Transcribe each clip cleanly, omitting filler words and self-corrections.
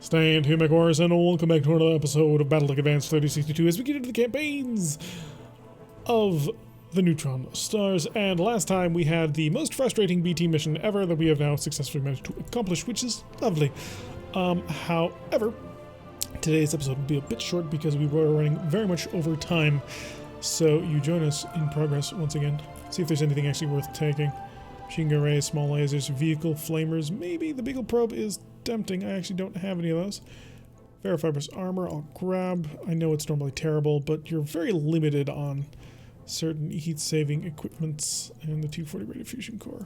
Stand here, MechWarriors, and welcome back to another episode of BattleTech Advanced 3062 as we get into the campaigns of the Neutron Stars. And last time we had the most frustrating BT mission ever that we have now successfully managed to accomplish, which is lovely. However, today's episode will be a bit short because we were running very much over time. So you join us in progress once again. See if there's anything actually worth taking. Machine gun arrays, small lasers, vehicle flamers. Maybe the Beagle probe is tempting. I actually don't have any of those. Ferrofibrous armor I'll grab. I know it's normally terrible, but you're very limited on certain heat-saving equipments and the 240 rate of fusion core.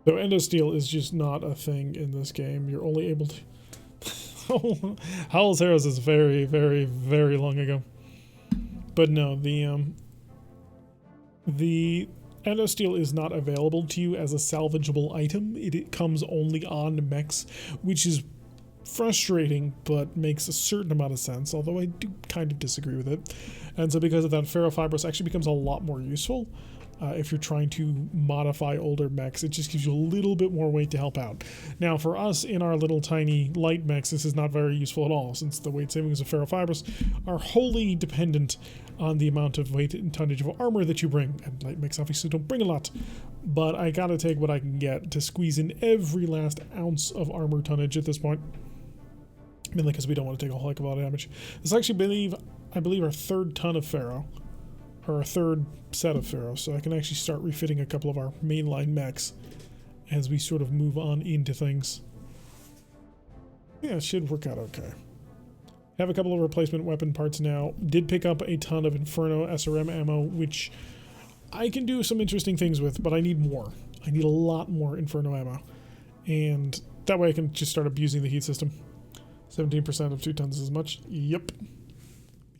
So endosteel is just not a thing in this game. You're only able to... Howl's Heroes is very, very, very long ago. But no, the endosteel is not available to you as a salvageable item. It comes only on mechs, which is frustrating, but makes a certain amount of sense, although I do kind of disagree with it. And so because of that, ferrofibrous actually becomes a lot more useful if you're trying to modify older mechs. It just gives you a little bit more weight to help out. Now, for us in our little tiny light mechs, this is not very useful at all, since the weight savings of ferrofibrous are wholly dependent on the amount of weight and tonnage of armor that you bring. And light mechs obviously don't bring a lot, but I gotta take what I can get to squeeze in every last ounce of armor tonnage at this point. Mainly because we don't want to take a whole heck of a lot of damage. This is actually, I believe, our third ton of ferro. Or a third set of ferro, so I can actually start refitting a couple of our mainline mechs as we sort of move on into things. Yeah, it should work out okay. Have a couple of replacement weapon parts now. Did pick up a ton of Inferno SRM ammo, which I can do some interesting things with, but I need more. I need a lot more Inferno ammo. And that way I can just start abusing the heat system. 17% of 2 tons is as much. Yep.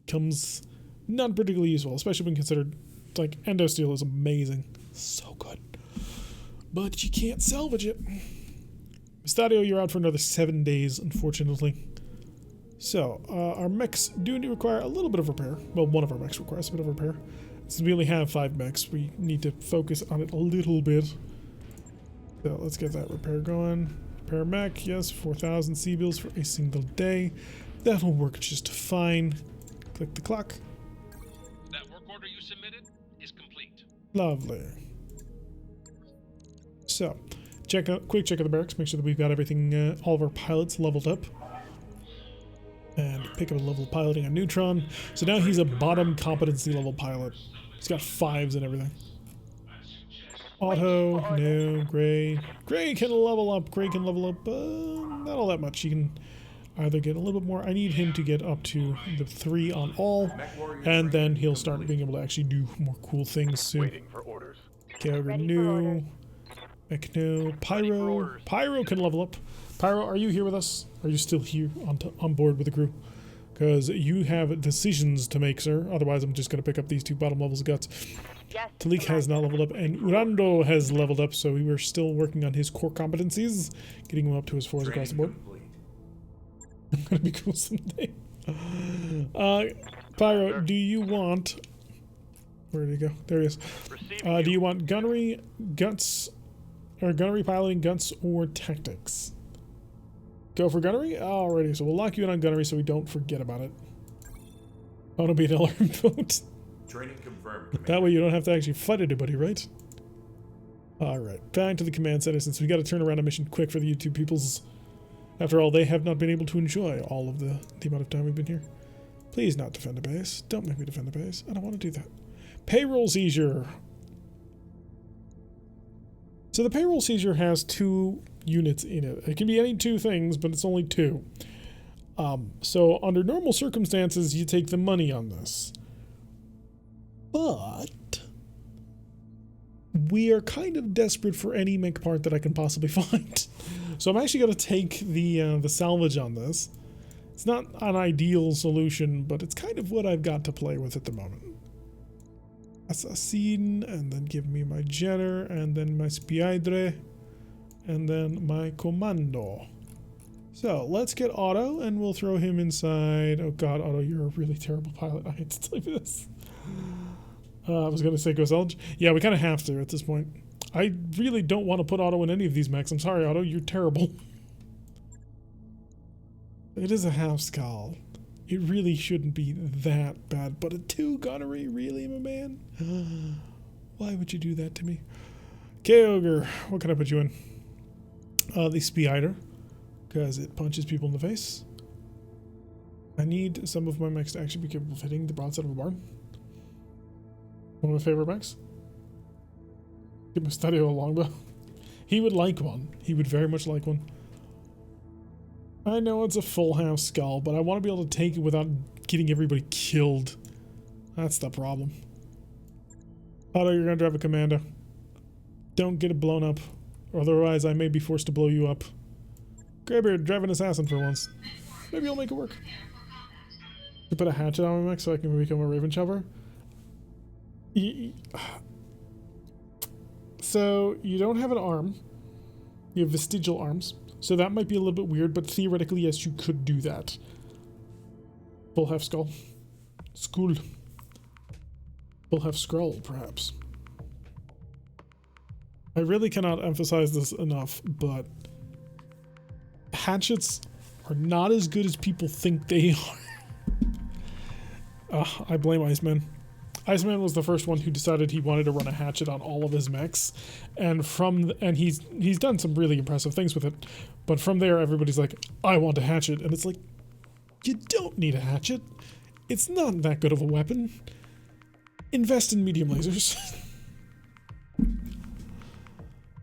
Becomes not particularly useful, especially when considered, like, endosteel is amazing. So good. But you can't salvage it. Estadio, you're out for another 7 days, unfortunately. So, our mechs do require a little bit of repair. Well, one of our mechs requires a bit of repair. Since we only have 5 mechs, we need to focus on it a little bit. So, let's get that repair going. Repair mech, yes, 4,000 C-bills for a single day. That'll work just fine. Click the clock. That work order you submitted is complete. Lovely. So, quick check of the barracks. Make sure that we've got everything, all of our pilots leveled up. And pick up a level of piloting on Neutron. So now he's a bottom competency level pilot. He's got 5s and everything. Auto, no, Gray. Gray can level up. Gray can level up, not all that much. He can either get a little bit more. I need him to get up to the 3 on all, and then he'll start being able to actually do more cool things soon. Kyogre, no. Mech, no. Pyro. Pyro can level up. Pyro, are you here with us? Are you still here on board with the crew? Because you have decisions to make, sir. Otherwise, I'm just going to pick up these 2 bottom levels of guts. Yes, Talik has not leveled up, and Urando has leveled up, so we were still working on his core competencies, getting him up to his 4s across the board. That'd be cool someday. Pyro, do you want... Where did he go? There he is. Do you want gunnery, guts, or gunnery piloting, guts, or tactics? Go for gunnery? Alrighty, so we'll lock you in on gunnery so we don't forget about it. Oh, it'll be an alarm vote. Training confirmed. That way you don't have to actually fight anybody, right? Alright, back to the command center since we got to turn around a mission quick for the YouTube peoples. After all, they have not been able to enjoy all of the amount of time we've been here. Please not defend the base. Don't make me defend the base. I don't want to do that. Payroll seizure. So the payroll seizure has 2 units in it. It can be any 2 things, but it's only 2. So under normal circumstances, you take the money on this. But we are kind of desperate for any mech part that I can possibly find. So I'm actually going to take the salvage on this. It's not an ideal solution, but it's kind of what I've got to play with at the moment. Assassin, and then give me my Jenner, and then my Spiadre, and then my Commando. So let's get Otto, and we'll throw him inside. Oh god, Otto, you're a really terrible pilot. I hate to tell you this. I was going to say go salvage. Yeah, we kind of have to at this point. I really don't want to put Otto in any of these mechs. I'm sorry, Otto, you're terrible. It is a half skull. It really shouldn't be that bad, but a 2 gunnery, really, my man? Why would you do that to me? Okay, Ogre, what can I put you in? The Speeder, because it punches people in the face. I need some of my mechs to actually be capable of hitting the broadside of a barn. One of my favorite mechs. Give him a Stadio longbow. He would like one. He would very much like one. I know it's a full half skull, but I want to be able to take it without getting everybody killed. That's the problem. Otto, you're gonna drive a commando. Don't get it blown up, or otherwise I may be forced to blow you up. Greybeard, drive an assassin for once. Maybe I'll make it work. You put a hatchet on my mech so I can become a Raven chopper. So you don't have an arm. You have vestigial arms. So that might be a little bit weird, but theoretically, yes, you could do that. Full half skull. Skull. Full half scroll, perhaps. I really cannot emphasize this enough, but hatchets are not as good as people think they are. I blame Iceman. Iceman was the first one who decided he wanted to run a hatchet on all of his mechs, and he's done some really impressive things with it. But from there, everybody's like, "I want a hatchet," and it's like, you don't need a hatchet. It's not that good of a weapon. Invest in medium lasers.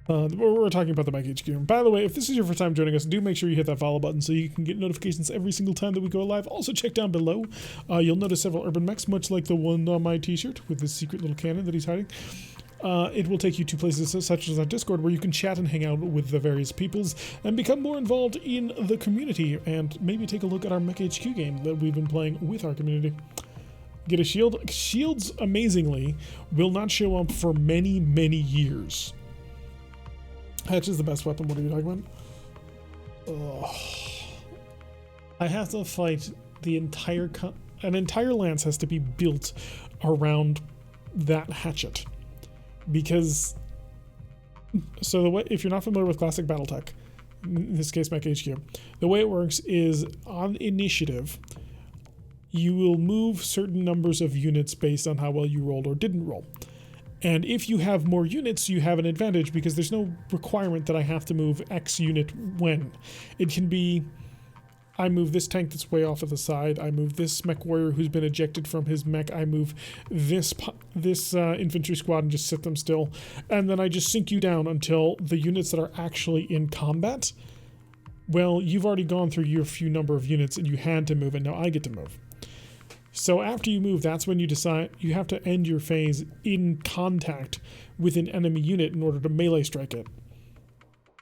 We're talking about the Mech HQ. By the way, if this is your first time joining us, do make sure you hit that follow button so you can get notifications every single time that we go live. Also, check down below. You'll notice several urban mechs, much like the one on my t-shirt with this secret little cannon that he's hiding. It will take you to places such as our Discord, where you can chat and hang out with the various peoples and become more involved in the community, and maybe take a look at our Mech HQ game that we've been playing with our community. Get a shield. Shields, amazingly, will not show up for many, many years. Hatch is the best weapon. What are you talking about? Ugh. I have to fight the entire... an entire lance has to be built around that hatchet. Because... So the way... If you're not familiar with classic BattleTech, in this case Mech HQ, the way it works is on initiative, you will move certain numbers of units based on how well you rolled or didn't roll. And if you have more units, you have an advantage, because there's no requirement that I have to move X unit when. It can be, I move this tank that's way off to the side, I move this mech warrior who's been ejected from his mech, I move this infantry squad and just sit them still, and then I just sink you down until the units that are actually in combat, well, you've already gone through your few number of units and you had to move, and now I get to move. So after you move, that's when you decide you have to end your phase in contact with an enemy unit in order to melee strike it.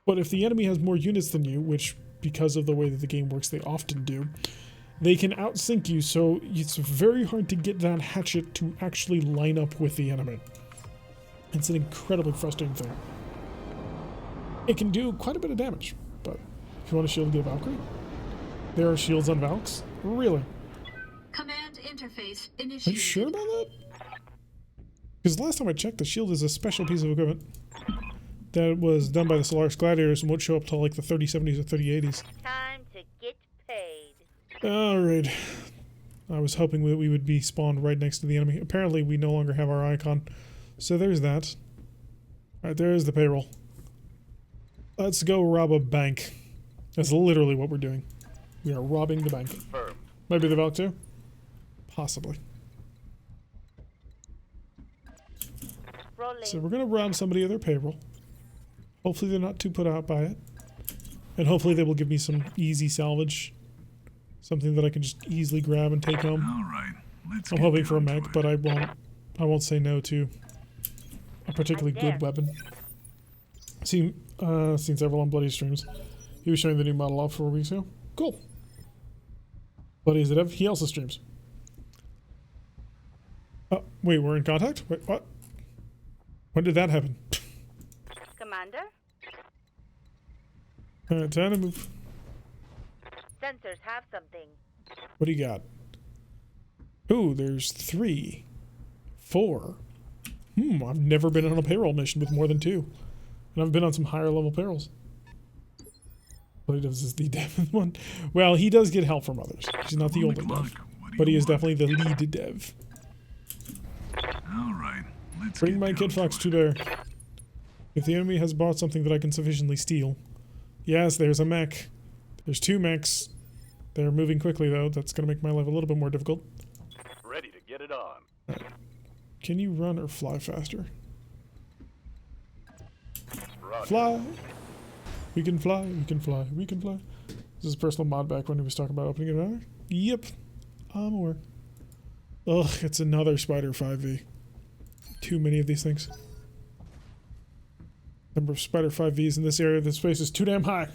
But if the enemy has more units than you, which because of the way that the game works they often do, they can outsync you, so it's very hard to get that hatchet to actually line up with the enemy. It's an incredibly frustrating thing. It can do quite a bit of damage, but if you want a shield, get a Valkyrie. There are shields on Valks? Really? Command interface initiated. Are you sure about that? Because last time I checked, the shield is a special piece of equipment that was done by the Solaris Gladiators and won't show up till like the 3070s or 3080s. Time to get paid. Alright. I was hoping that we would be spawned right next to the enemy. Apparently we no longer have our icon. So there's that. Alright, there's the payroll. Let's go rob a bank. That's literally what we're doing. We are robbing the bank. Confirmed. Maybe the Valk too? Possibly. Rolling. So we're going to rob somebody of their payroll. Hopefully they're not too put out by it. And hopefully they will give me some easy salvage. Something that I can just easily grab and take home. All right, let's I'm get hoping for a down to mech, it. but I won't say no to a particularly good weapon. Seen several on Bloody streams. He was showing the new model off 4 weeks ago. Cool. Bloody is it ever? He also streams. Wait, we're in contact? Wait, what? When did that happen? Commander? Time to move. Sensors have something. What do you got? Ooh, there's 3. 4. I've never been on a payroll mission with more than 2. And I've been on some higher level payrolls. Bloody Devs is the dev one. Well, he does get help from others. He's not the only dev, but he is definitely the lead dev. All right, let's Bring my Kid Fox to bear. If the enemy has bought something that I can sufficiently steal. Yes, there's a mech. There's 2 mechs. They're moving quickly, though. That's going to make my life a little bit more difficult. Ready to get it on. Right. Can you run or fly faster? Roger. Fly! We can fly, we can fly, we can fly. This is a personal mod back when he was talking about opening it out. Yep. I'm aware. Ugh, it's another Spider 5v. Too many of these things. Number of Spider 5vs in this area of the space is too damn high.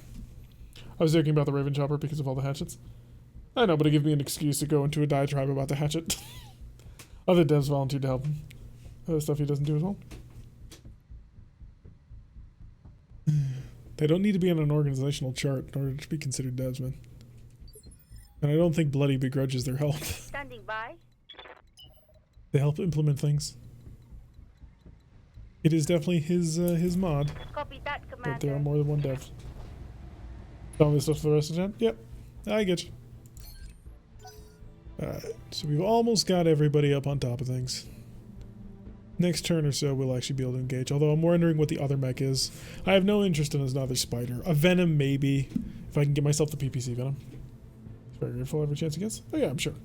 I was joking about the Raven Chopper because of all the hatchets. I know, but it gave me an excuse to go into a diatribe about the hatchet. Other devs volunteered to help him. Other stuff he doesn't do as well. They don't need to be on an organizational chart in order to be considered devs, man. And I don't think Bloody begrudges their help. Standing by. They help implement things. It is definitely his mod, Copy that, but there are Commander. more than one dev. Tell me stuff for the rest of the chat? Yep, I get you. Alright, so we've almost got everybody up on top of things. Next turn or so, we'll actually be able to engage. Although I'm wondering what the other mech is. I have no interest in another spider. A Venom, maybe. If I can get myself the PPC Venom. Very grateful every chance he gets. Oh yeah, I'm sure.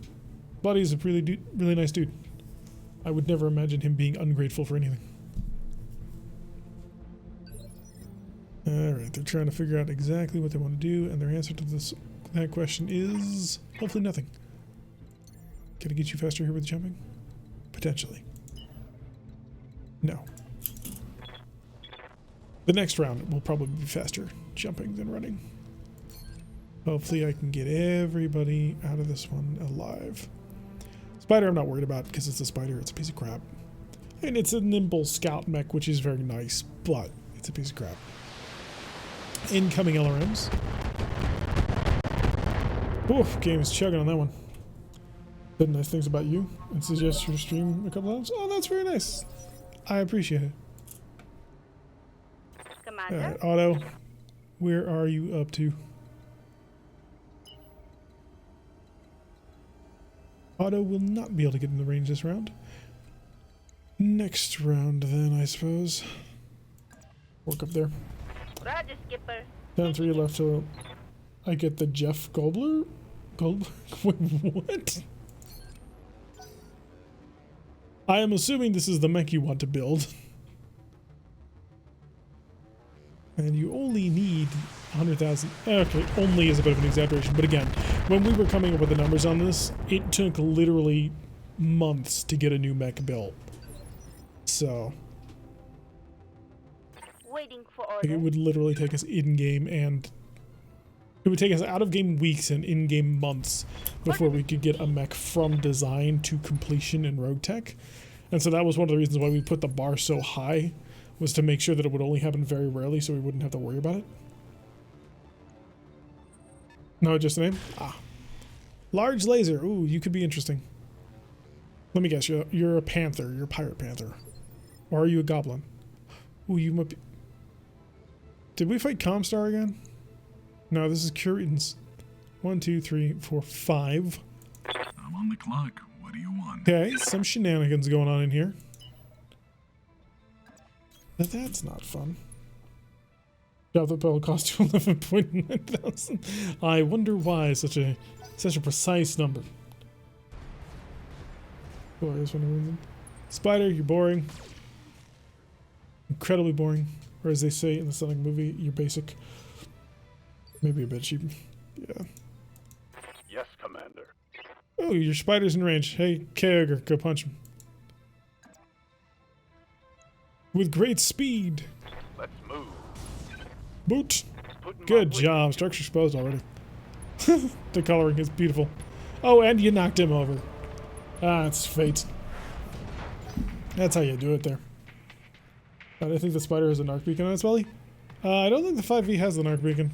Bloody's a really nice dude. I would never imagine him being ungrateful for anything. Alright, they're trying to figure out exactly what they want to do, and their answer to that question is hopefully nothing. Can I get you faster here with jumping? Potentially. No. The next round will probably be faster jumping than running. Hopefully I can get everybody out of this one alive. Spider I'm not worried about because it's a spider, it's a piece of crap. And it's a nimble scout mech, which is very nice, but it's a piece of crap. Incoming LRMs. Oof, game is chugging on that one. Said nice things about you and suggest your stream a couple times. Oh, that's very nice. I appreciate it. Commander. Alright, Otto, where are you up to? Otto will not be able to get in the range this round. Next round, then, I suppose. Work up there. Roger, Skipper. Down 3 left till I get the Jeff Goldblum? Goldblum? Wait, what? I am assuming this is the mech you want to build. And you only need 100,000. Okay, only is a bit of an exaggeration. But again, when we were coming up with the numbers on this, it took literally months to get a new mech built. So Waiting for like, orders. it would literally take us in-game and it would take us out-of-game weeks and in-game months before we could get a mech from design to completion in Rogue Tech. And so that was one of the reasons why we put the bar so high, was to make sure that it would only happen very rarely so we wouldn't have to worry about it. No, just a name? Ah. Large laser. Ooh, you could be interesting. Let me guess, you're a panther. You're a pirate panther. Or are you a goblin? Ooh, you might be... Did we fight Comstar again? No, this is Kuritan's. 1, 2, 3, 4, 5. I'm on the clock. What do you want? Okay, some shenanigans going on in here. But that's not fun. Job that bell cost you 11.9 thousand. I wonder why such a precise number. Glorious when it wins it. Spider, you're boring. Incredibly boring. Or as they say in the Sonic movie, you're basic. Maybe a bit cheap. Yeah. Yes, Commander. Oh, your spider's in range. Hey, Kyogre, go punch him. With great speed. Let's move. Boot. Putting my Good weight- job. Structure exposed already. The coloring is beautiful. Oh, and you knocked him over. Ah, it's fate. That's how you do it there. I think the spider has a narc beacon on its belly. I don't think the 5V has the narc beacon.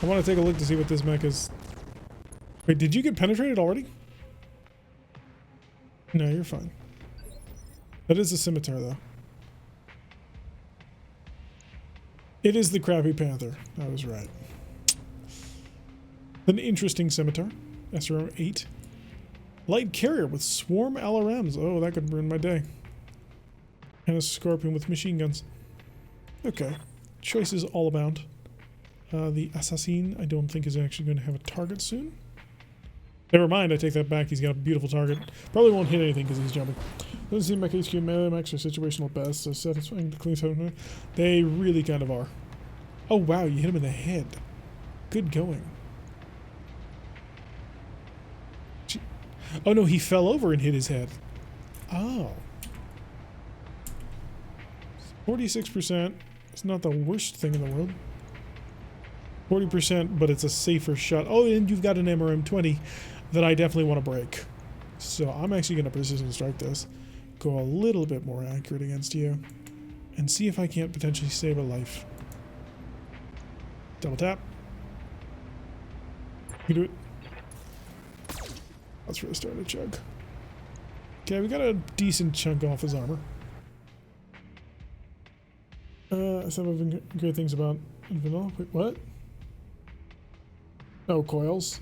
I want to take a look to see what this mech is. Wait, did you get penetrated already? No, you're fine. That is a scimitar, though. It is the crappy panther. I was right. An interesting scimitar. SRM 8. Light carrier with swarm LRMs. Oh, that could ruin my day. And a scorpion with machine guns. Okay. Choices all abound. The assassin, I don't think is actually going to have a target soon. Never mind, I take that back. He's got a beautiful target. Probably won't hit anything because he's jumping. Doesn't seem like HQ melee mechs are situational at best, so satisfying to clean something. They really kind of are. Oh wow, you hit him in the head. Good going. Oh no, he fell over and hit his head. Oh. 46%. It's not the worst thing in the world. 40%, but it's a safer shot. Oh, and you've got an MRM-20 that I definitely want to break. So I'm actually going to precision strike this. Go a little bit more accurate against you. And see if I can't potentially save a life. Double tap. You do it. Let's really start a chug. Okay, we got a decent chunk off his armor. Some of the great things about vanilla. Wait, what? Oh, coils.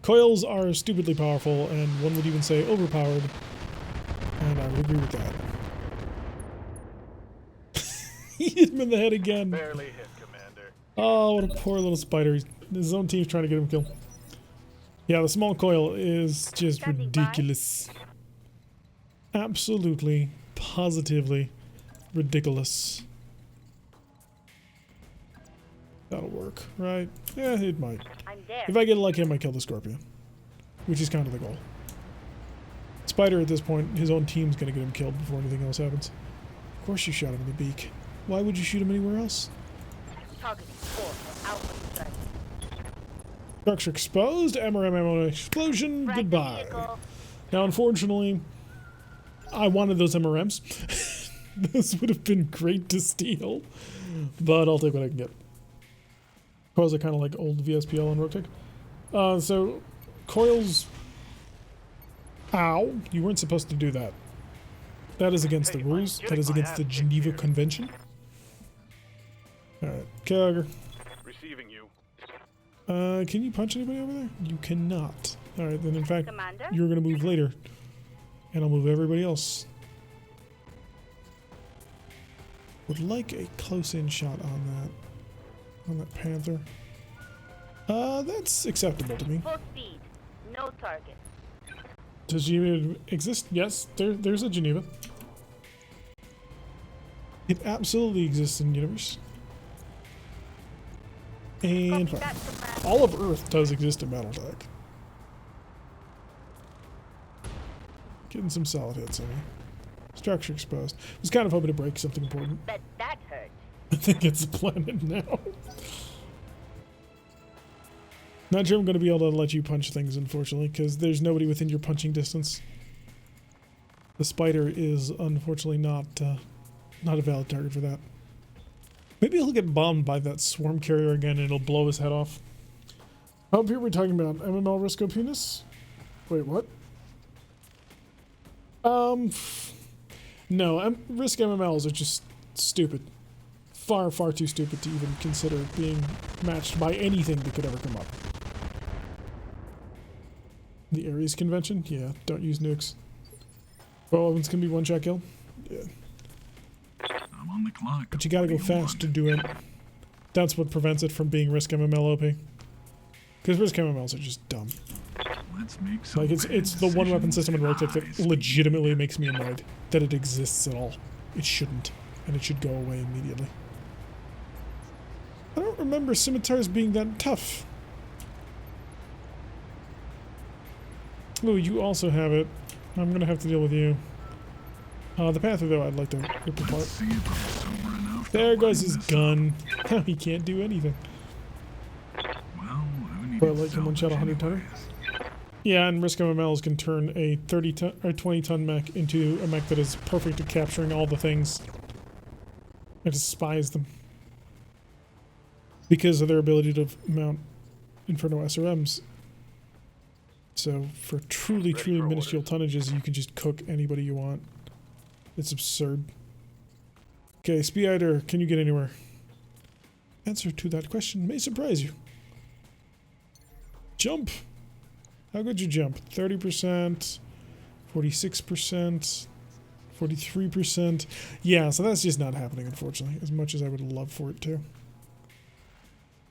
Coils are stupidly powerful, and one would even say overpowered. And I would agree with that. He hit him in the head again. Barely hit, Commander. Oh, what a poor little spider. His own team's trying to get him killed. Yeah, the small coil is just ridiculous. Absolutely, positively ridiculous. That'll work, right? Yeah, it might. I'm there. If I get lucky, I might kill the scorpion. Which is kind of the goal. Spider, at this point, his own team's gonna get him killed before anything else happens. Of course you shot him in the beak. Why would you shoot him anywhere else? Targeting 4 Alpha strike. Structure exposed, MRM ammo explosion, Right goodbye. vehicle. Now, unfortunately, I wanted those MRMs. Those would have been great to steal, but I'll take what I can get. Coils are kind of like old VSPL and Rotek. So, coils... Ow, you weren't supposed to do that. That is against the rules. That is against the Geneva Convention. Alright, Kagger. Receiving you. Can you punch anybody over there? You cannot. Alright, then in fact, Commander? you're gonna move later. And I'll move everybody else. Would like a close-in shot on that Panther. That's acceptable to me. Full speed. No target. Does Geneva exist? Yes, there's a Geneva. It absolutely exists in the universe. And Copy that, Commander. all of Earth does exist in BattleTech. Getting some solid hits on me. Structure exposed. Was kind of hoping to break something important. Bet that hurt. I think it's a planet now. Not sure I'm going to be able to let you punch things, unfortunately, because there's nobody within your punching distance. The spider is unfortunately not a valid target for that. Maybe he'll get bombed by that swarm carrier again and it'll blow his head off. Oh, here we're talking about MML Risco Penis? Wait, what? No, Risk MMLs are just stupid. Far, far too stupid to even consider being matched by anything that could ever come up. The Ares Convention? Yeah, don't use nukes. Well, weapons can be one-shot kill? Yeah. I'm on the clock. But you gotta go fast to do it. That's what prevents it from being Risk MML OP. Because Risk MMLs are just dumb. Let's make some Like, it's the one weapon system in Rotek that legitimately makes me annoyed that it exists at all. It shouldn't. And it should go away immediately. I don't remember scimitars being that tough. Oh, you also have it. I'm gonna have to deal with you. The Panther, though, I'd like to rip apart. See if I'm sober enough to There goes line his this gun. Now he can't do anything. up. Well, who needs But like in one shot, 100 tonner. anyways? Yeah, and Risk MMLs can turn a 30 ton or 20 ton mech into a mech that is perfect at capturing all the things. I despise them because of their ability to mount Inferno SRMs. So for truly, Ready truly for minuscule tonnages, you can just cook anybody you want. It's absurd. Okay, Speeder, can you get anywhere? Answer to that question may surprise you. Jump. How could you jump? 30%, 46%, 43%. Yeah, so that's just not happening, unfortunately, as much as I would love for it to.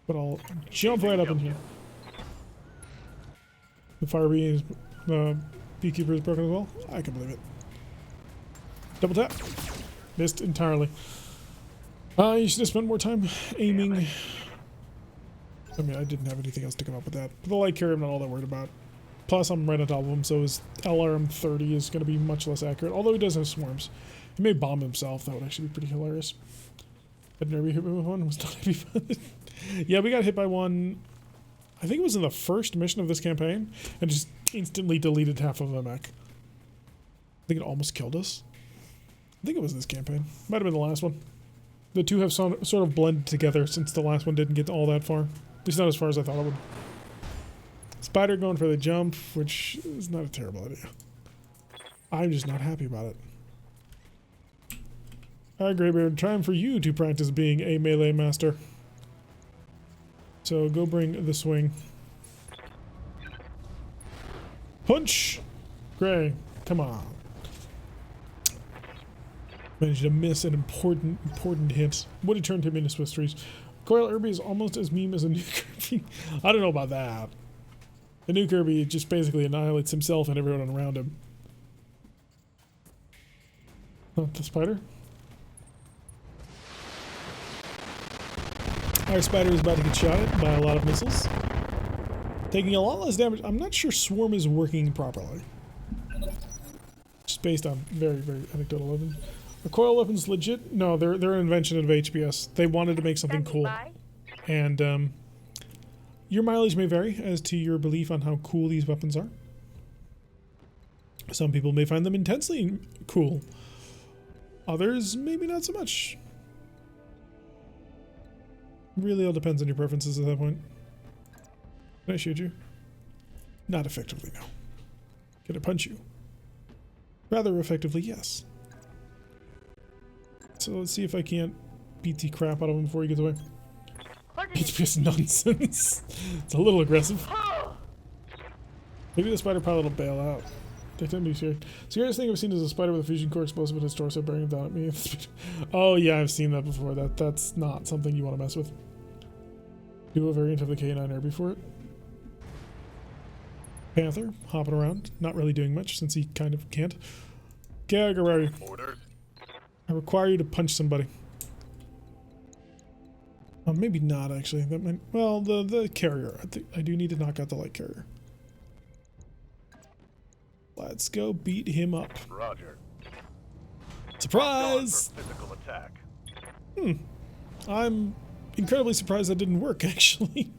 But I'll jump right up in here. The fire bee beekeeper is broken as well. I can believe it. Double tap. Missed entirely. You should have spent more time aiming. I mean, I didn't have anything else to come up with that. But the light carrier I'm not all that worried about. Plus, I'm right on top of him, so his LRM 30 is going to be much less accurate. Although he does have swarms. He may bomb himself. That would actually be pretty hilarious. Had Nerby hit me with one. Was not happy about it. Yeah, we got hit by one. I think it was in the first mission of this campaign. And just instantly deleted half of the mech. I think it almost killed us. I think it was this campaign. Might have been the last one. The two have sort of blended together since the last one didn't get all that far. At least not as far as I thought it would. Spider going for the jump, which is not a terrible idea. I'm just not happy about it. Alright, Greybeard, time for you to practice being a melee master. So go bring the swing. Punch! Gray, come on. Managed to miss an important hit. Would have turned him into Swiss trees. Coil Irby is almost as meme as a new Kirby. I don't know about that. The new Kirby just basically annihilates himself and everyone around him. Not the spider. Our spider is about to get shot at by a lot of missiles. Taking a lot less damage. I'm not sure Swarm is working properly. Just based on very, very anecdotal evidence. Are coil weapons legit? No, they're an invention of HBS. They wanted to make something cool. And your mileage may vary as to your belief on how cool these weapons are. Some people may find them intensely cool. Others, maybe not so much. Really all depends on your preferences at that point. Can I shoot you? Not effectively, no. Can I punch you? Rather effectively, yes. So let's see if I can't beat the crap out of him before he gets away. It's just nonsense. It's a little aggressive. Maybe the spider pilot will bail out. They tend to be serious. Scariest thing I've seen is a spider with a fusion core explosive in his torso bearing down at me. Oh yeah, I've seen that before. That's not something you want to mess with. Do a variant of the K9 Air before it. Panther, hopping around, not really doing much since he kind of can't. Gag, where are you? Orders. I require you to punch somebody. Maybe not actually. That might. Well, the carrier. I do need to knock out the light carrier. Let's go beat him up. Roger. Surprise! Physical attack. I'm incredibly surprised that didn't work actually.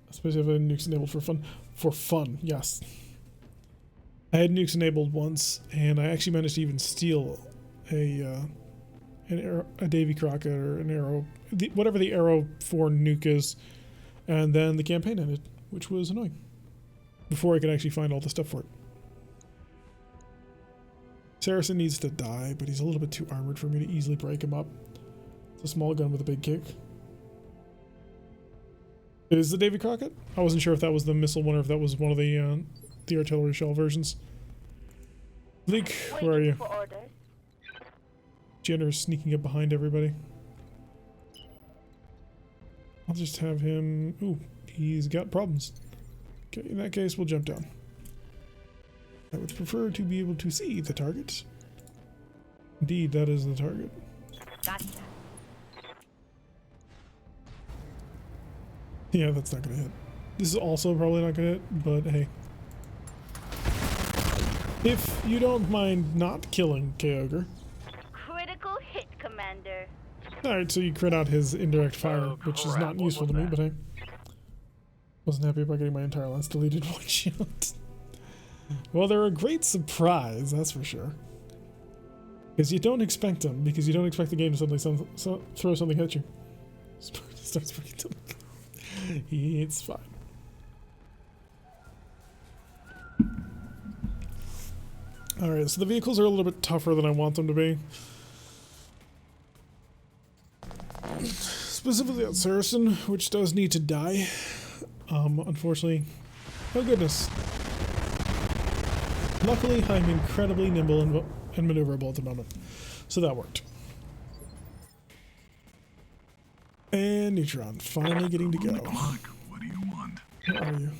Especially if I had nukes enabled for fun. For fun, yes. I had nukes enabled once, and I actually managed to even steal a Davy Crockett or an Arrow, whatever the Arrow 4 nuke is, and then the campaign ended, which was annoying. Before I could actually find all the stuff for it. Saracen needs to die, but he's a little bit too armored for me to easily break him up. It's a small gun with a big kick. It is the Davy Crockett? I wasn't sure if that was the missile one or if that was one of the artillery shell versions. Leak, where are you? Jenner's sneaking up behind everybody. I'll just have him... Ooh, he's got problems. Okay, in that case, we'll jump down. I would prefer to be able to see the target. Indeed, that is the target. Gotcha. Yeah, that's not gonna hit. This is also probably not gonna hit, but hey. If you don't mind not killing Kyogre. Critical hit, Commander. Alright, so you crit out his indirect fire, which is not useful to me, but hey. Wasn't happy about getting my entire lance deleted one shot. Well, they're a great surprise, that's for sure. Because you don't expect them, because you don't expect the game to suddenly throw something at you. Starts freaking. It's fine. Alright, so the vehicles are a little bit tougher than I want them to be. Specifically that Saracen, which does need to die. Unfortunately, oh goodness. Luckily, I'm incredibly nimble and maneuverable at the moment, so that worked. And Neutron, finally getting to I'm on the go. clock. What do you want? Where are you?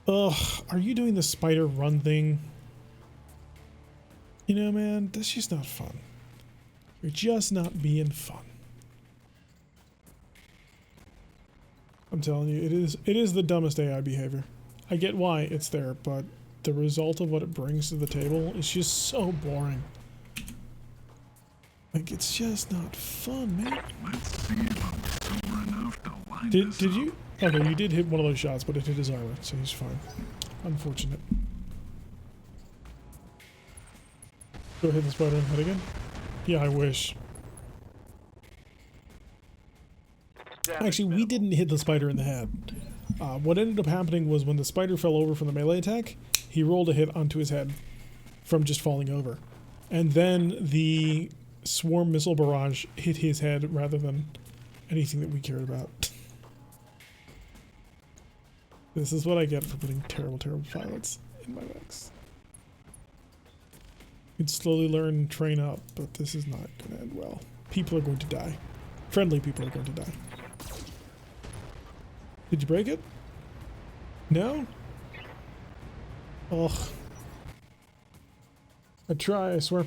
Ugh, are you doing the spider run thing? You know, man, that's just not fun. You're just not being fun. I'm telling you, it is the dumbest AI behavior. I get why it's there, but the result of what it brings to the table is just so boring. Like, it's just not fun, man. Let's see if I'm sober enough to line Did this you? Okay, you did hit one of those shots, but it hit his armor, so he's fine. Unfortunate. Go hit the spider in the head again? Yeah, I wish. Actually, we didn't hit the spider in the head. What ended up happening was when the spider fell over from the melee attack, he rolled a hit onto his head from just falling over. And then the swarm missile barrage hit his head rather than anything that we cared about. This is what I get for putting terrible, terrible pilots in my mechs. You'd slowly learn and train up, but this is not going to end well. People are going to die. Friendly people are going to die. Did you break it? No? Ugh. I try, I swear.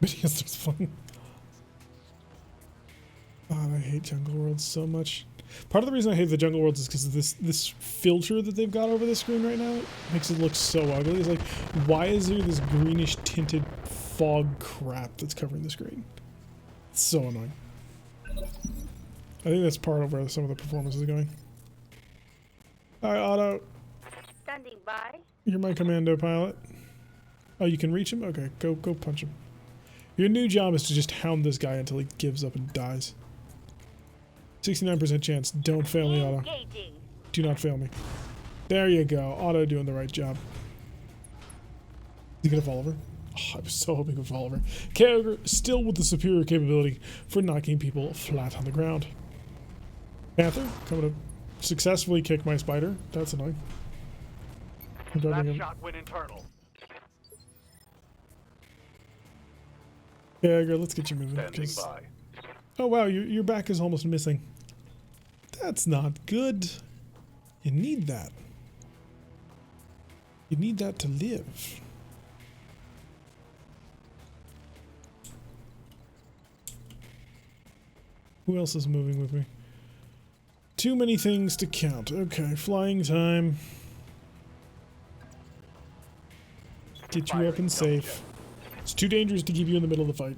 But yes, there's fun. God, I hate Jungle Worlds so much. Part of the reason I hate the Jungle Worlds is because of this filter that they've got over the screen right now. It makes it look so ugly. It's like, why is there this greenish tinted fog crap that's covering the screen? It's so annoying. I think that's part of where some of the performance is going. Hi, Otto. Standing by. You're my commando pilot. Oh, you can reach him? Okay, go punch him. Your new job is to just hound this guy until he gives up and dies. 69% chance. Don't fail me, Otto. Engaging. Do not fail me. There you go. Otto doing the right job. Is he gonna fall over? Oh, I was so hoping he would fall over. Kyogre still with the superior capability for knocking people flat on the ground. Panther coming to successfully kick my spider. That's annoying. That shot went internal. Kyogre, let's get you moving. Standing by. Oh wow, your back is almost missing. That's not good. You need that. You need that to live. Who else is moving with me? Too many things to count. Okay, flying time. Get you up and safe. It's too dangerous to keep you in the middle of the fight.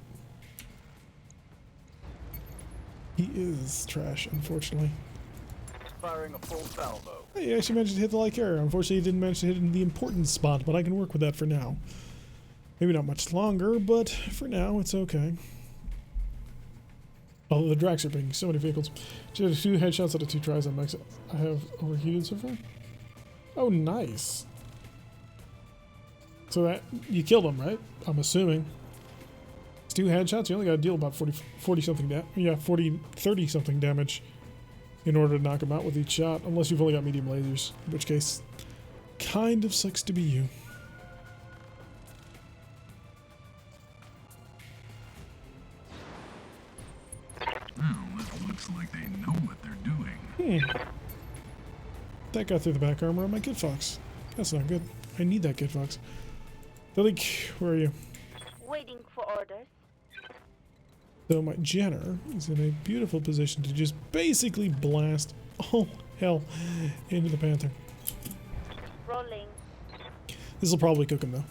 He is trash, unfortunately. Firing a full salvo. Hey, you actually managed to hit the light carrier. Unfortunately, you didn't manage to hit it in the important spot, but I can work with that for now. Maybe not much longer, but for now, it's okay. Although the Drax are bringing so many vehicles. Just a few headshots out of 2 tries on mechs I have overheated so far. Oh, nice. So that, you killed him, right? I'm assuming. It's 2 headshots, you only got to deal about 40 something 30 something damage in order to knock him out with each shot, unless you've only got medium lasers, in which case, kind of sucks to be you. Well, it looks like they know what they're doing. That got through the back armor on my Kid Fox. That's not good. I need that Kid Fox. Lily, where are you? Waiting for orders. So my Jenner is in a beautiful position to just basically blast all hell into the Panther. Rolling. This will probably cook him though.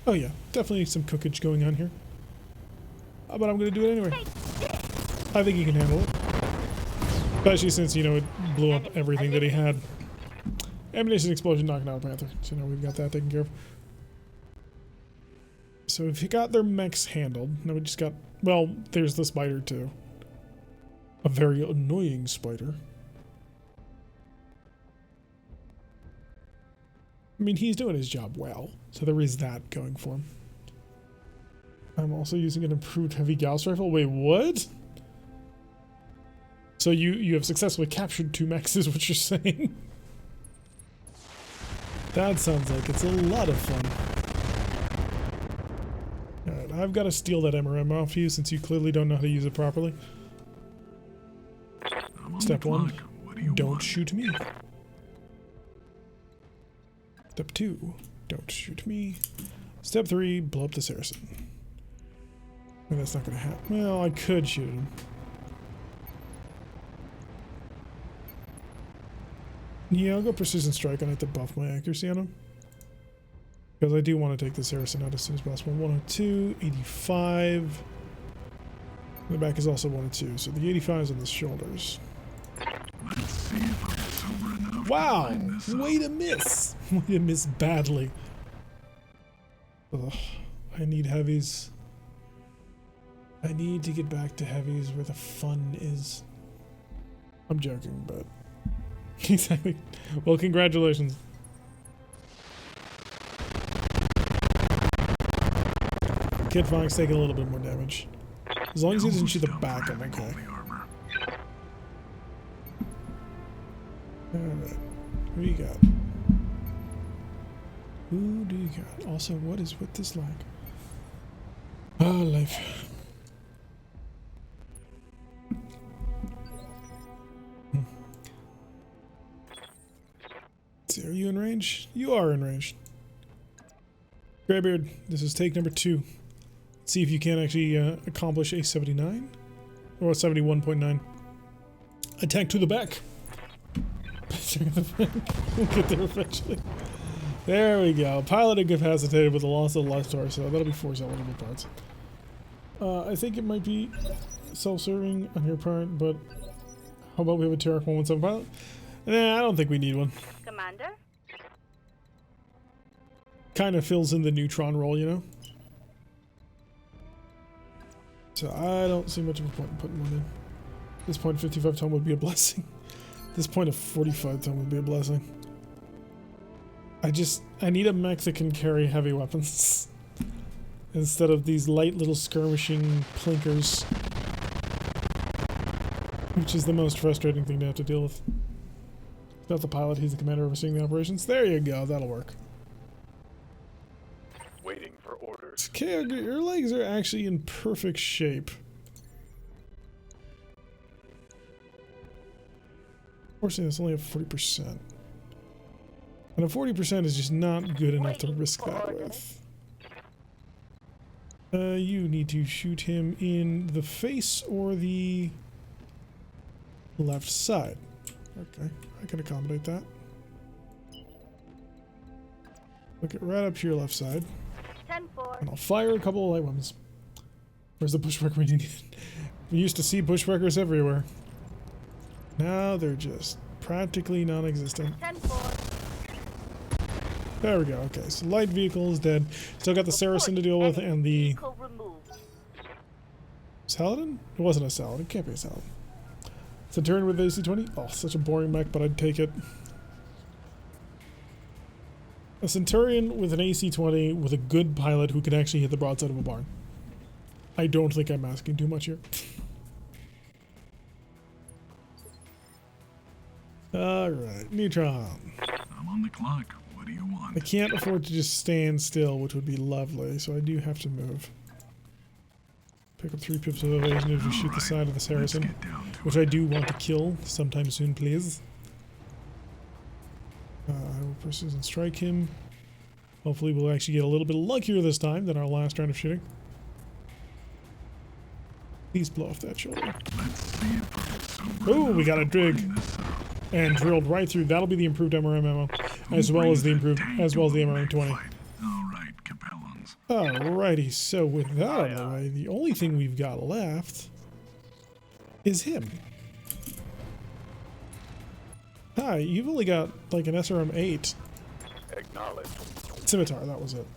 Oh yeah, definitely some cookage going on here. But I'm going to do it anyway. I think he can handle it. Especially since, you know, it blew up everything that he had. Ammunition explosion knocking out a Panther. So, you know, we've got that taken care of. So we've got their mechs handled. Now we just got... Well, there's the spider too. A very annoying spider. I mean, he's doing his job well. So there is that going for him. I'm also using an improved heavy Gauss rifle. Wait, what? So you have successfully captured 2 mechs is what you're saying. That sounds like it's a lot of fun. Alright, I've got to steal that MRM off you since you clearly don't know how to use it properly. Step 1, don't shoot me. Step 2, don't shoot me. Step 3, blow up the Saracen. And that's not going to happen. Well, I could shoot him. Yeah, I'll go Precision Strike on it to buff my accuracy on him. Because I do want to take the Saracen out as soon as possible. 102, 85. The back is also 102, so the 85 is on the shoulders. Let's see if I'm sober enough to Wow! line this up. Way to miss! Way to miss badly. Ugh, I need heavies. I need to get back to heavies where the fun is. I'm joking, but... Exactly. Well, congratulations. Kid Fox taking a little bit more damage. As long as he doesn't shoot the back, I'm okay. Alright. Who you got? Who do you got? Also, what is with this lag? Ah, life. See, are you in range? You are in range. Greybeard, this is take number 2. Let's see if you can actually accomplish a 79 or 71.9. Attack to the back. We'll get there eventually. There we go. Pilot incapacitated with the loss of the left torso. That'll be 4 eligible parts. I think it might be self-serving on your part, but how about we have a TRF 117 pilot? Nah, I don't think we need one. Commander? Kind of fills in the Neutron role, you know? So I don't see much of a point in putting one in. At this point, 55 ton would be a blessing. At this point, a 45 ton would be a blessing. I need a mech that can carry heavy weapons. Instead of these light little skirmishing plinkers. Which is the most frustrating thing to have to deal with. Not the pilot, he's the commander overseeing the operations. There you go, that'll work. Waiting for orders. Okay, your legs are actually in perfect shape. Unfortunately, that's only a 40%. And a 40% is just not good enough to risk that with. You need to shoot him in the face or the left side. Okay, I can accommodate that. Look it right up to your left side. 10-4. And I'll fire a couple of light weapons. Where's the bushwhacker we need? We used to see bushwhackers everywhere. Now they're just practically non-existent. 10-4. There we go. Okay, so light vehicle is dead. Still got the Saracen to deal with and the Vehicle removed. Saladin? It wasn't a Saladin. It can't be a Saladin. Centurion with AC-20? Oh, such a boring mech, but I'd take it. A Centurion with an AC-20 with a good pilot who can actually hit the broadside of a barn. I don't think I'm asking too much here. Alright, Neutron. I'm on the clock. What do you want? I can't afford to just stand still, which would be lovely, so I do have to move. Pick up 3 pips of evasion if you shoot the side of the Saracen, which I do want to kill sometime soon, please. I will precision strike him. Hopefully we'll actually get a little bit luckier this time than our last round of shooting. Please blow off that shoulder. Oh, we got a dig. And drilled right through. That'll be the improved MRM ammo, as well as the MRM 20. Alright, Capellans. Alrighty, so with that out of the way, the only thing we've got left is him. Hi, you've only got like an SRM 8. Acknowledged. Scimitar, that was it.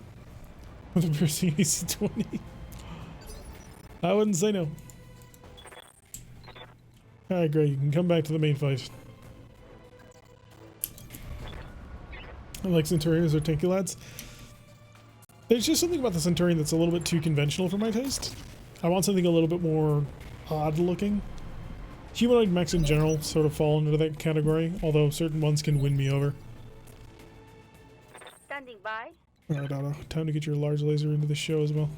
With a piercing AC-20. I wouldn't say no. Alright, great, you can come back to the main fight. I like Centurions or tanky lads. There's just something about the Centurion that's a little bit too conventional for my taste. I want something a little bit more odd looking. Humanoid mechs in general sort of fall into that category, although certain ones can win me over. Standing by. Alright, Otto, time to get your large laser into the show as well.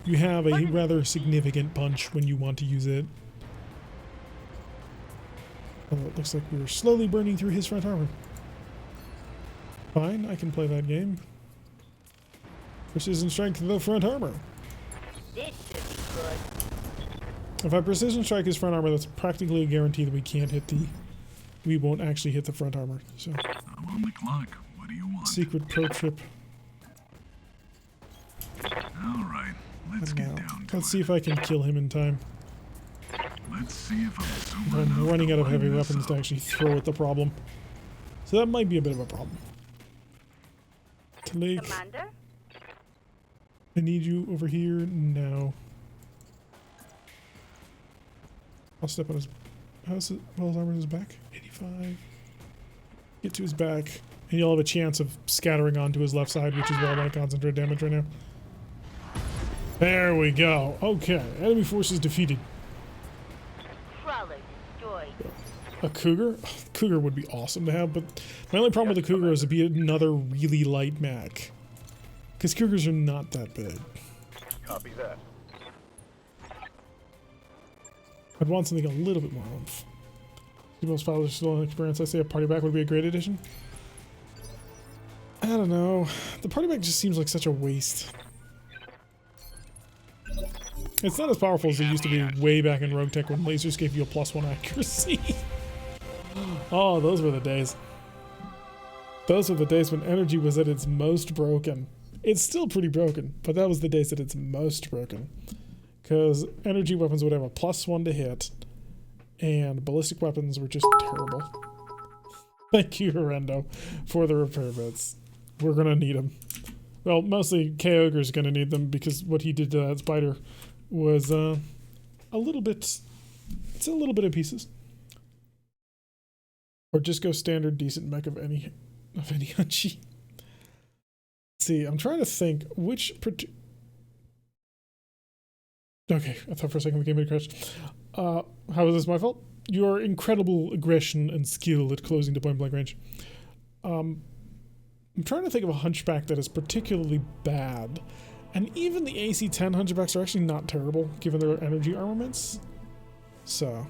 You have a rather significant punch when you want to use it. Oh, it looks like we're slowly burning through his front armor. Fine, I can play that game. Precision strike the front armor. This should be good. If I precision strike his front armor, that's practically a guarantee that we can't hit the... We won't actually hit the front armor, so... I'm on the clock. What do you want? Secret pro trip. Alright, let's get down to Let's see if I can kill him in time. Let's see if I'm If sober I'm enough running to out of line heavy this weapons to up. actually throw at the problem. So that might be a bit of a problem. Talik, Commander? I need you over here now. I'll step on his... How's his armor on his back? 85. Get to his back, and you'll have a chance of scattering onto his left side, which is where I want to concentrate damage right now. There we go. Okay, enemy forces defeated. Crawler destroyed. A cougar? Cougar would be awesome to have, but my only problem with the cougar is it'd be another really light mech. Because cougars are not that big. Copy that. I'd want something a little bit more oomph. People's fathers still in experience. I say a party back would be a great addition. I don't know. The party back just seems like such a waste. It's not as powerful as it used to be way back in Rogue Tech when lasers gave you a +1 accuracy. Oh, those were the days. Those were the days when energy was at its most broken. It's still pretty broken, but that was the days that it's most broken. Because energy weapons would have a +1 to hit, and ballistic weapons were just terrible. Thank you, Horrendo, for the repair bits. We're gonna need them. Well, mostly K-Ogre's gonna need them because what he did to that spider was a little bit... It's a little bit of pieces. Or just go standard decent mech of any Hunchi. See, I'm trying to think which... Okay, I thought for a second the game had crashed. How is this my fault? Your incredible aggression and skill at closing to point blank range. I'm trying to think of a hunchback that is particularly bad. And even the AC-10 hunchbacks are actually not terrible, given their energy armaments. So,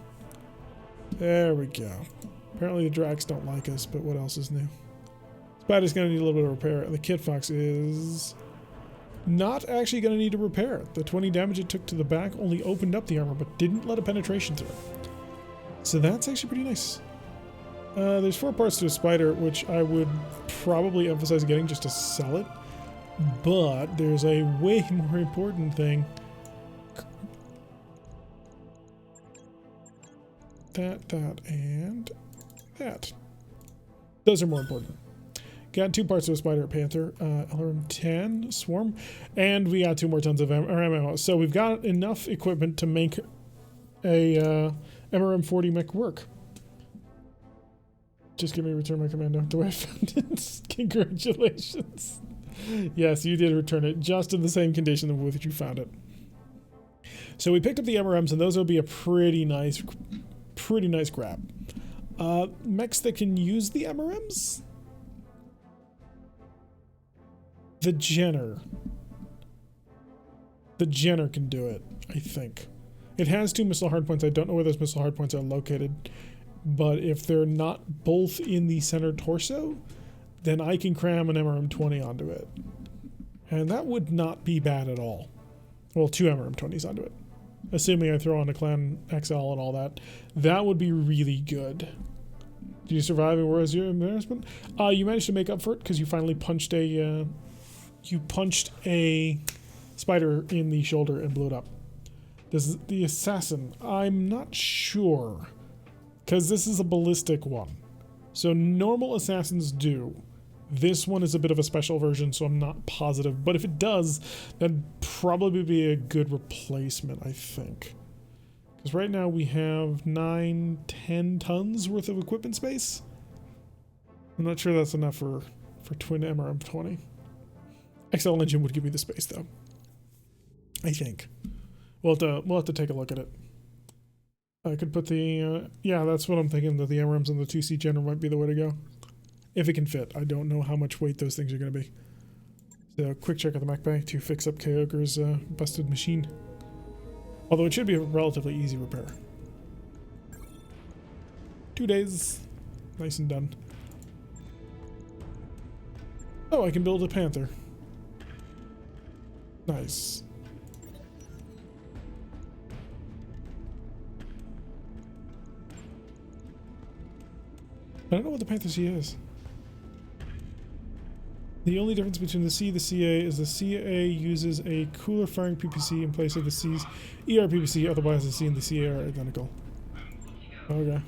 there we go. Apparently the Dracs don't like us, but what else is new? Spider's going to need a little bit of repair, and the Kit Fox is... not actually going to need to repair. The 20 damage it took to the back only opened up the armor, but didn't let a penetration through. So that's actually pretty nice. There's 4 parts to a spider, which I would probably emphasize getting just to sell it. But there's a way more important thing. That, and that. Those are more important. Got 2 parts of a spider at Panther, LRM-10 Swarm, and we got 2 more tons of ammo. So we've got enough equipment to make a MRM-40 mech work. Just give me return my commando. The way I found it. Congratulations. Yes, you did return it just in the same condition with which you found it. So we picked up the MRMs, and those will be a pretty nice grab. Mechs that can use the MRMs? The Jenner. The Jenner can do it, I think. It has 2 missile hardpoints. I don't know where those missile hardpoints are located, but if they're not both in the center torso, then I can cram an MRM-20 onto it. And that would not be bad at all. Well, 2 MRM-20s onto it. Assuming I throw on a Clan XL and all that. That would be really good. Did you survive and where was your embarrassment? You managed to make up for it because you finally punched a... you punched a spider in the shoulder and blew it up. This is the assassin. I'm not sure. Because this is a ballistic one. So normal assassins do. This one is a bit of a special version, so I'm not positive. But if it does, that'd probably be a good replacement, I think. Because right now we have 9-10 tons worth of equipment space. I'm not sure that's enough for twin MRM-20. XL engine would give me the space, though. I think. We'll have to take a look at it. I could put the, yeah, that's what I'm thinking, that the MRMs and the 2C General might be the way to go. If it can fit. I don't know how much weight those things are going to be. So, quick check of the mech bay to fix up Kyogre's busted machine. Although it should be a relatively easy repair. 2 days. Nice and done. Oh, I can build a Panther. Nice. I don't know what the Panther C is. The only difference between the C and the CA is the CA uses a cooler firing PPC in place of the C's ER PPC, otherwise the C and the CA are identical. Okay.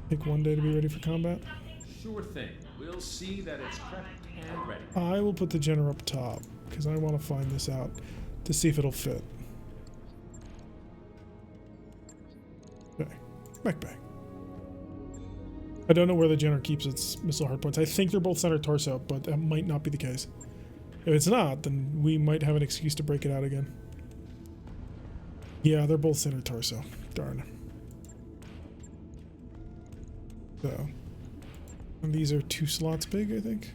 Take 1 day to be ready for combat. Sure thing. We'll see that it's prepped and ready. I will put the Jenner up top, because I want to find this out to see if it'll fit. Okay. Mech bay. I don't know where the Jenner keeps its missile hardpoints. I think they're both center torso, but that might not be the case. If it's not, then we might have an excuse to break it out again. Yeah, they're both center torso. Darn. So, and these are 2 slots big, I think.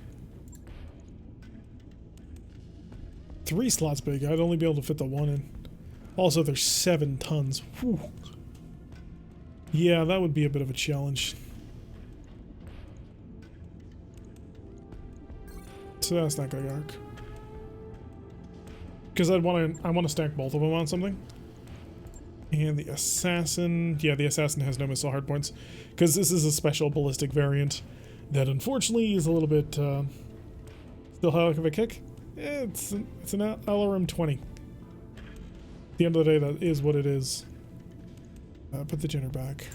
3 slots big. I'd only be able to fit the 1 in. Also, they're 7 tons. Whew. Yeah, that would be a bit of a challenge. So that's not gonna work. Because I want to stack both of them on something. And the assassin, yeah, the assassin has no missile hardpoints, because this is a special ballistic variant that unfortunately is a little bit still heck of a kick. It's an LRM 20. At the end of the day, that is what it is. Put the Jenner back.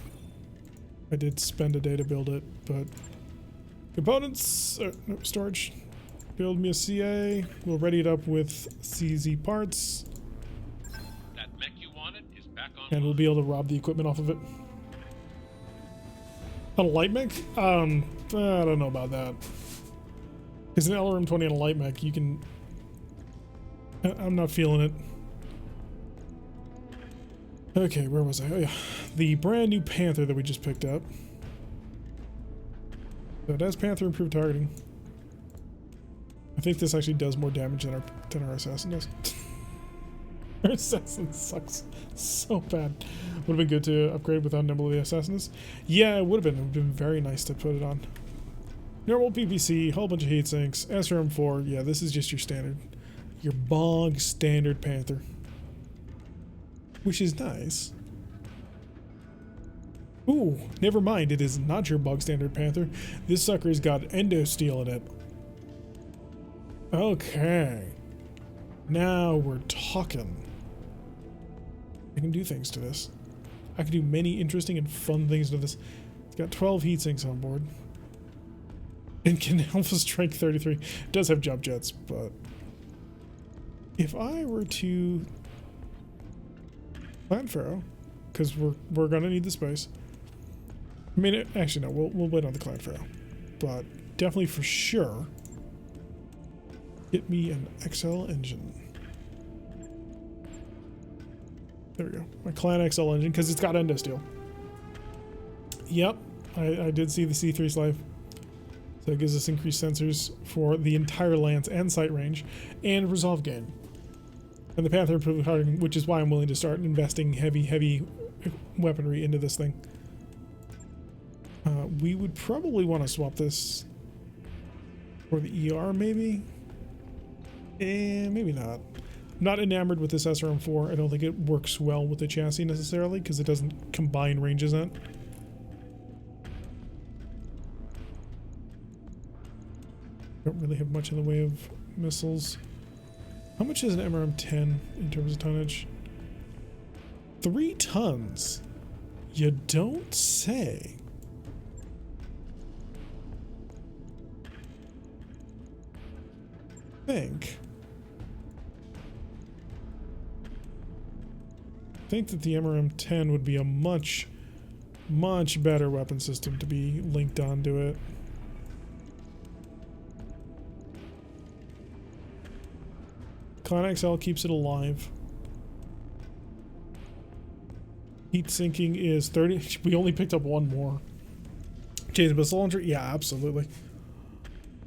I did spend a day to build it, but components, no, storage. Build me a CA. We'll ready it up with CZ parts. That mech you wanted is back on. And we'll be able to rob the equipment off of it. On a light mech? I don't know about that. Because an LRM 20 on a light mech, you can... I'm not feeling it. Okay, where was I? Oh yeah. The brand new Panther that we just picked up. So it has Panther improved targeting. I think this actually does more damage than our assassin does. Our assassin sucks so bad. Would have been good to upgrade with how nimble the assassin is. Yeah, it would have been. It would have been very nice to put it on. Normal PPC, whole bunch of heat sinks, SRM4. Yeah, this is just your standard, your bog standard Panther, which is nice. Ooh, never mind. It is not your bog standard Panther. This sucker's got endo steel in it. Okay. Now we're talking. I can do things to this. I can do many interesting and fun things to this. It's got 12 heat sinks on board. And can Alpha Strike 33. It does have jump jets, but if I were to plant Pharaoh, because we're gonna need the space. I mean, actually no, we'll wait on the Clan Pharaoh, but definitely for sure, get me an XL engine. There we go, my Clan XL engine, because it's got endo steel. Yep, I did see the C3 slave. So it gives us increased sensors for the entire lance and sight range, and resolve gain. And the Panther improved hardening, which is why I'm willing to start investing heavy weaponry into this thing. We would probably want to swap this for the ER, maybe? Maybe not. I'm not enamored with this SRM4. I don't think it works well with the chassis necessarily, because it doesn't combine ranges in it. Don't really have much in the way of missiles. How much is an MRM-10 in terms of tonnage? 3 tons. You don't say. I think that the MRM-10 would be a much better weapon system to be linked onto it. Clan XL keeps it alive. Heat sinking is 30. We only picked up one more. Change missile launcher? Yeah, absolutely.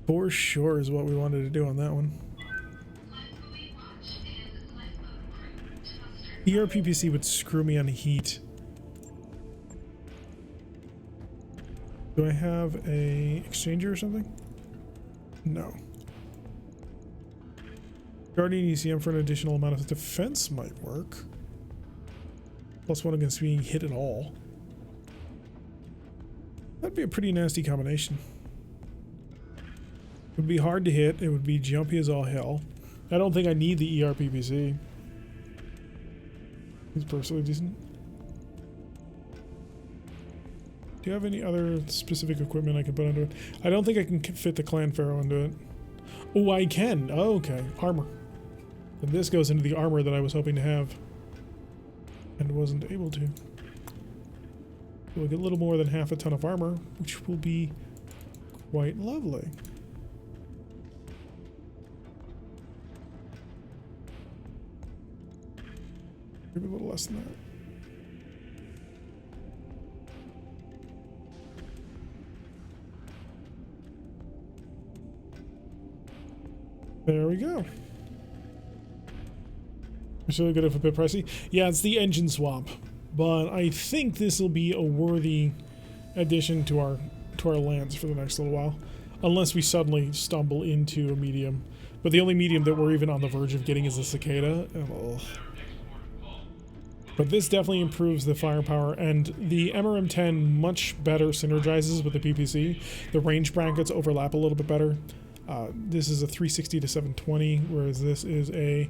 For sure is what we wanted to do on that one. ERPPC would screw me on heat. Do I have a exchanger or something? No. Guardian ECM for an additional amount of defense might work. +1 against being hit at all. That'd be a pretty nasty combination. It would be hard to hit. It would be jumpy as all hell. I don't think I need the ERPPC. He's personally decent. Do you have any other specific equipment I can put onto it? I don't think I can fit the Clan Pharaoh into it. Oh, I can. Oh, okay. Armor. And this goes into the armor that I was hoping to have and wasn't able to. We'll get a little more than half a ton of armor, which will be quite lovely. Maybe a little less than that. There we go. It's really good if a bit pricey. Yeah, it's the engine swap, but I think this will be a worthy addition to our lands for the next little while, unless we suddenly stumble into a medium. But the only medium that we're even on the verge of getting is the Cicada. Oh. But this definitely improves the firepower, and the MRM-10 much better synergizes with the PPC. The range brackets overlap a little bit better. This is a 360 to 720, whereas this is a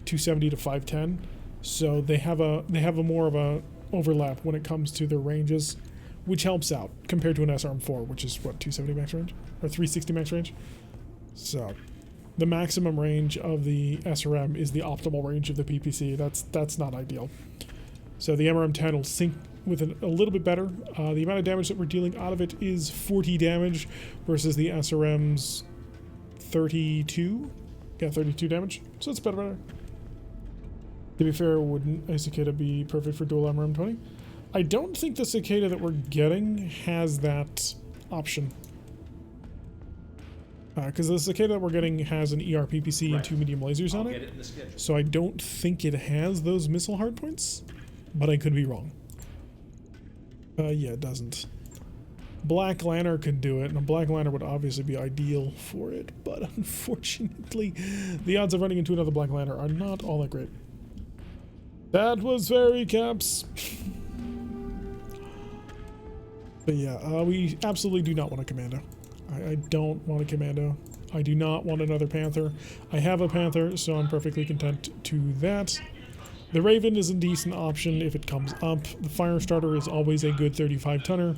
270 to 510. So they have a more of a overlap when it comes to their ranges, which helps out compared to an SRM-4, which is what, 270 max range or 360 max range. So the maximum range of the SRM is the optimal range of the PPC. That's not ideal. So the MRM-10 will sync with a little bit better. The amount of damage that we're dealing out of it is 40 damage versus the SRM's 32. Yeah, 32 damage. So it's better. To be fair, wouldn't a Cicada be perfect for dual MRM-20? I don't think the Cicada that we're getting has that option. Because the Cicada that we're getting has an ERPPC and 2 medium lasers on it. So I don't think it has those missile hardpoints, but I could be wrong. Yeah, it doesn't. Black Lantern could do it, and a Black Lantern would obviously be ideal for it, but unfortunately, the odds of running into another Black Lantern are not all that great. That was very caps. But yeah, we absolutely do not want a Commando. I don't want a Commando. I do not want another Panther. I have a Panther, so I'm perfectly content to that. The Raven is a decent option if it comes up. The Firestarter is always a good 35-tonner.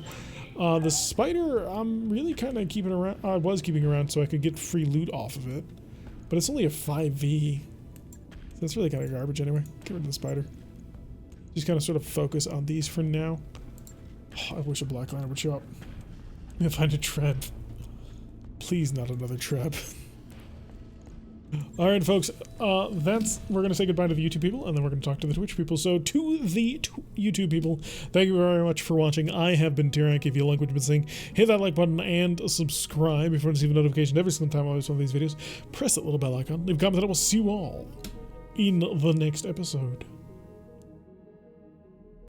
The Spider, I'm really kind of keeping around. I was keeping around so I could get free loot off of it. But it's only a 5V. So that's really kind of garbage anyway. Get rid of the Spider. Just kind of sort of focus on these for now. Oh, I wish a Black Lantern would show up. I'm gonna find a trap. Please not another trap. Alright folks, we're going to say goodbye to the YouTube people, and then we're going to talk to the Twitch people. So to the YouTube people, thank you very much for watching. I have been Tyrank. If you like what you've been seeing, hit that like button and subscribe if you want to receive a notification every single time I post one of these videos. Press that little bell icon, leave a comment, and I will see you all in the next episode.